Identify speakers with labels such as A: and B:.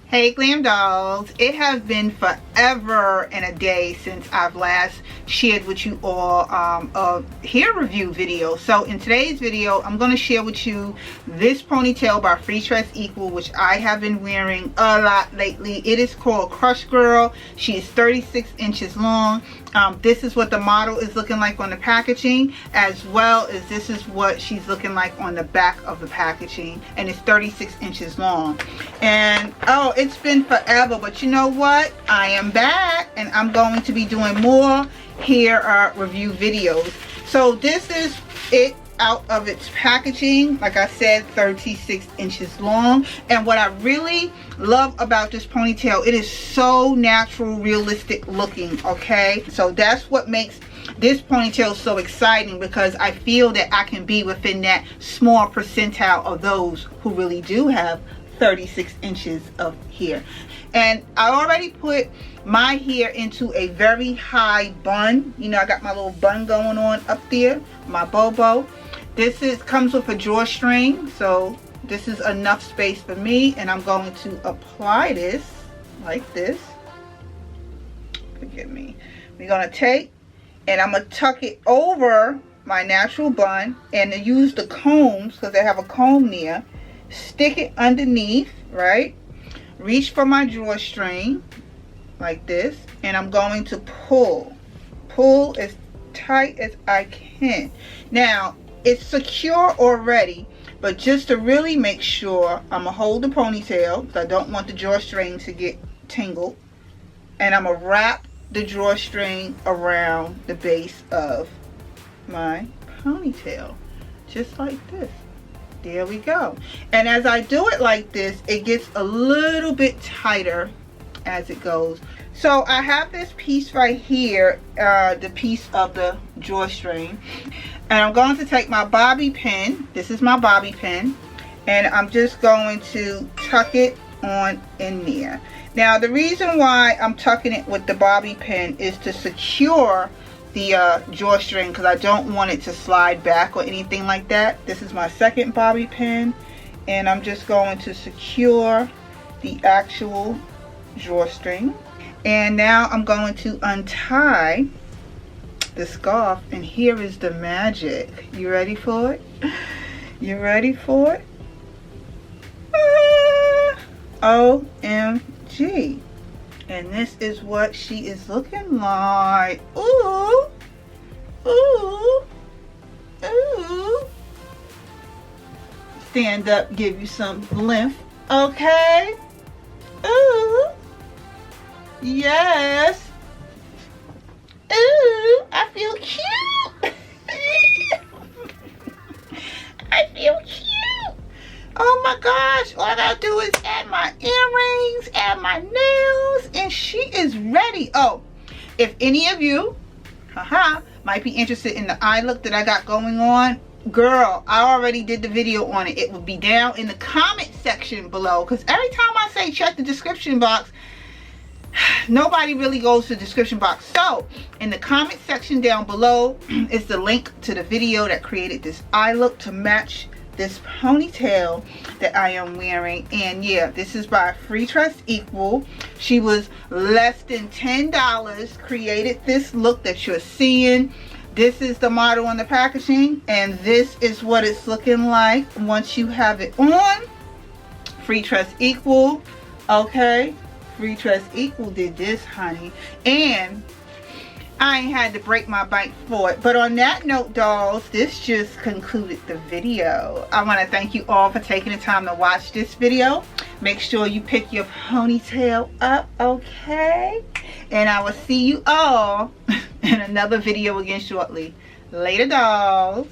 A: Hey Glam Dolls, it has been forever and a day since I've last shared with you all a hair review video. So in today's video, I'm going to share with you this ponytail by Freetress Equal, which I have been wearing a lot lately. It is called Crush Girl. She is 36 inches long. This is what the model is looking like on the packaging, as well as this is what she's looking like on the back of the packaging, and it's 36 inches long. And oh, it's been forever, but you know what, I am back and I'm going to be doing more hair review videos. So this is it out of its packaging. Like I said, 36 inches long. And what I really love about this ponytail, it is so natural, realistic looking. Okay, so that's what makes this ponytail so exciting, because I feel that I can be within that small percentile of those who really do have 36 inches of hair. And I already put my hair into a very high bun. You know, I got my little bun going on up there, my bobo. This comes with a drawstring, so this is enough space for me, and I'm going to apply this like this. Forgive me. We're gonna take and I'm gonna tuck it over my natural bun and use the combs, because I have a comb there. Stick it underneath, right? Reach for my drawstring like this, and I'm going to pull as tight as I can. Now it's secure already, but just to really make sure, I'm gonna hold the ponytail because I don't want the drawstring to get tangled, and I'm gonna wrap the drawstring around the base of my ponytail just like this. There we go. And as I do it like this, it gets a little bit tighter as it goes. So I have this piece right here, the piece of the drawstring, and I'm going to take my bobby pin. This is my bobby pin, and I'm just going to tuck it on in there. Now the reason why I'm tucking it with the bobby pin is to secure the drawstring, because I don't want it to slide back or anything like that. This is my second bobby pin, and I'm just going to secure the actual drawstring. And now I'm going to untie the scarf, and here is the magic. You ready for it? You ready for it? OMG. And this is what she is looking like. Ooh, ooh, ooh. Stand up, give you some length, okay? Ooh, yes. Ooh, I feel cute. I feel cute. Oh my gosh, all I gotta do is add my earrings, add my nails, and she is ready. Oh, if any of you, might be interested in the eye look that I got going on, girl, I already did the video on it. It will be down in the comment section below, because every time I say check the description box, nobody really goes to the description box. So in the comment section down below is the link to the video that created this eye look to match this ponytail that I am wearing. And yeah, this is by Freetress Equal. She was less than $10, created this look that you're seeing. This is the model on the packaging, and this is what it's looking like once you have it on. Freetress Equal, okay? Freetress Equal did this, honey, and I ain't had to break my bank for it. But on that note, dolls, this just concluded the video. I want to thank you all for taking the time to watch this video. Make sure you pick your ponytail up, okay? And I will see you all in another video again shortly. Later, dolls.